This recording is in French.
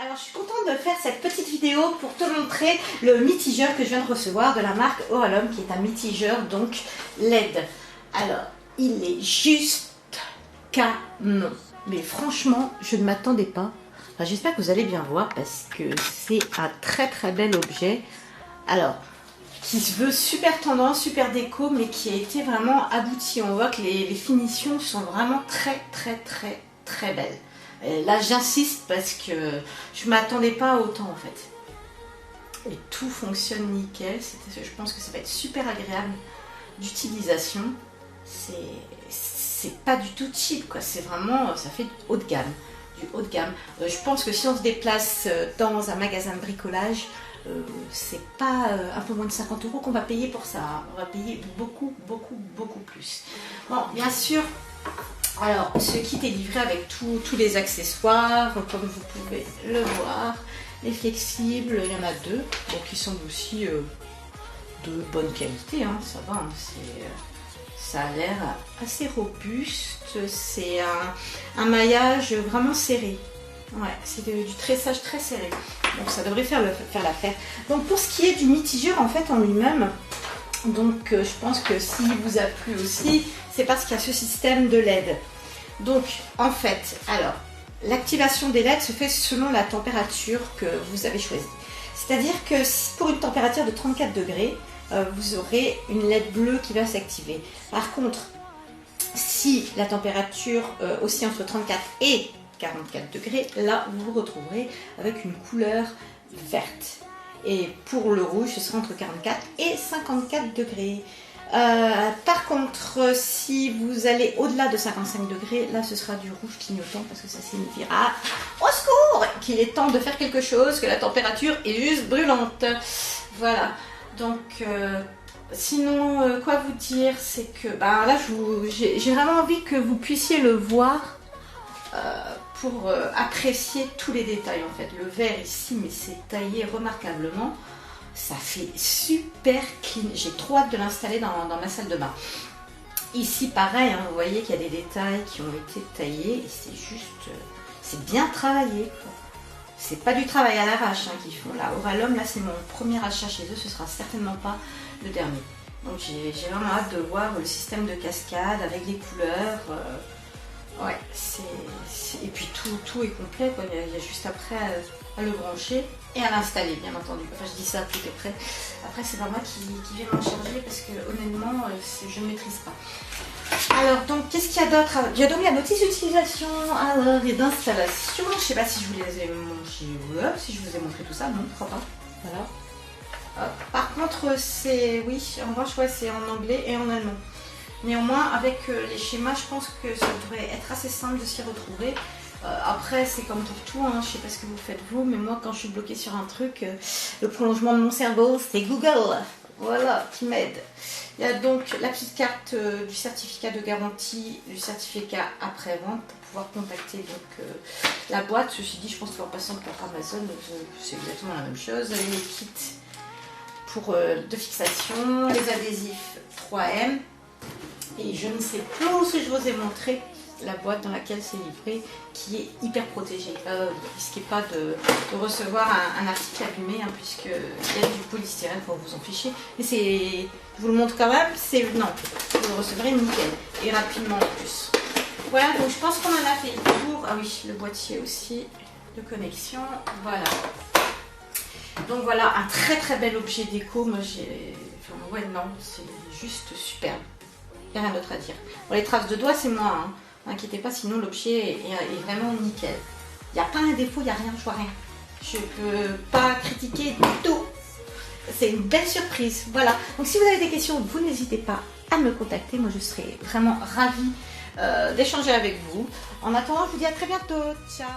Alors je suis contente de faire cette petite vidéo pour te montrer le mitigeur que je viens de recevoir de la marque Oralum, qui est un mitigeur donc LED. Alors il est juste canon, mais franchement je ne m'attendais pas. Enfin, j'espère que vous allez bien voir parce que c'est un très bel objet. Alors qui se veut super tendance, super déco, mais qui a été vraiment abouti. On voit que les finitions sont vraiment très belles. Et là j'insiste parce que je m'attendais pas à autant en fait. Et tout fonctionne nickel. Je pense que ça va être super agréable d'utilisation. C'est pas du tout cheap quoi. C'est vraiment, ça fait du haut de gamme. Du haut de gamme. Je pense que si on se déplace dans un magasin de bricolage, c'est pas un peu moins de 50 € qu'on va payer pour ça. On va payer beaucoup plus. Bon, bien sûr. Alors, ce kit est livré avec tous les accessoires, comme vous pouvez le voir. Les flexibles, il y en a deux, donc ils sont aussi de bonne qualité, hein, ça va, hein, ça a l'air assez robuste. C'est un maillage vraiment serré. Ouais, c'est du tressage très serré, donc ça devrait faire l'affaire. Donc pour ce qui est du mitigeur en fait en lui-même, donc je pense que s'il vous a plu aussi, c'est parce qu'il y a ce système de LED. Donc en fait, alors l'activation des LED se fait selon la température que vous avez choisie. C'est-à-dire que si pour une température de 34 degrés, vous aurez une LED bleue qui va s'activer. Par contre, si la température oscille entre 34 et 44 degrés, là vous vous retrouverez avec une couleur verte. Et pour le rouge, ce sera entre 44 et 54 degrés. Par contre, si vous allez au-delà de 55 degrés, là ce sera du rouge clignotant parce que ça signifiera au secours qu'il est temps de faire quelque chose, que la température est juste brûlante. Voilà. Donc, sinon, quoi vous dire, c'est que là, j'ai vraiment envie que vous puissiez le voir pour apprécier tous les détails en fait. Le verre ici, mais c'est taillé remarquablement. Ça fait super clean. J'ai trop hâte de l'installer dans ma salle de bain. Ici, pareil, hein, vous voyez qu'il y a des détails qui ont été taillés et c'est juste, c'est bien travaillé. C'est pas du travail à l'arrache hein, qu'ils font. Là, Oralum, là, c'est mon premier achat chez eux. Ce sera certainement pas le dernier. Donc, j'ai vraiment hâte de voir le système de cascade avec les couleurs. Ouais, et puis tout est complet, quoi. Il y a juste après à le brancher et à l'installer, bien entendu. Enfin, je dis ça, tout est prêt. Après, c'est pas moi qui viens m'en charger parce que honnêtement, je ne maîtrise pas. Alors, donc, qu'est-ce qu'il y a d'autre? Il y a donc la notice d'utilisation et d'installation. Je sais pas si je vous les ai montré, si je vous ai montré tout ça, non, je crois pas. Voilà. Par contre, oui, en revanche, ouais, c'est en anglais et en allemand. Néanmoins, avec les schémas, je pense que ça devrait être assez simple de s'y retrouver. Après, c'est comme pour tout, hein, je ne sais pas ce que vous faites vous, mais moi, quand je suis bloquée sur un truc, le prolongement de mon cerveau, c'est Google, voilà, qui m'aide. Il y a donc la petite carte du certificat de garantie, du certificat après-vente pour pouvoir contacter donc, la boîte. Ceci dit, je pense qu'en passant par Amazon, c'est exactement la même chose. Les kits de fixation, les adhésifs 3M. Et je ne sais plus si je vous ai montré la boîte dans laquelle c'est livré, qui est hyper protégée. Ne risquez pas de recevoir un article abîmé, hein, puisqu'il y a du polystyrène pour vous en ficher. Mais je vous le montre quand même, non, vous le recevrez nickel et rapidement en plus. Voilà, donc je pense qu'on en a fait le tour. Ah oui, le boîtier aussi de connexion, voilà. Donc voilà, un très bel objet déco. Moi c'est juste superbe. Il n'y a rien d'autre à dire. Bon, les traces de doigts, c'est moi, hein. N'inquiétez pas, sinon l'objet est vraiment nickel. Il n'y a pas un défaut, il n'y a rien, je vois rien. Je ne peux pas critiquer du tout. C'est une belle surprise. Voilà. Donc si vous avez des questions, vous n'hésitez pas à me contacter. Moi, je serai vraiment ravie d'échanger avec vous. En attendant, je vous dis à très bientôt. Ciao.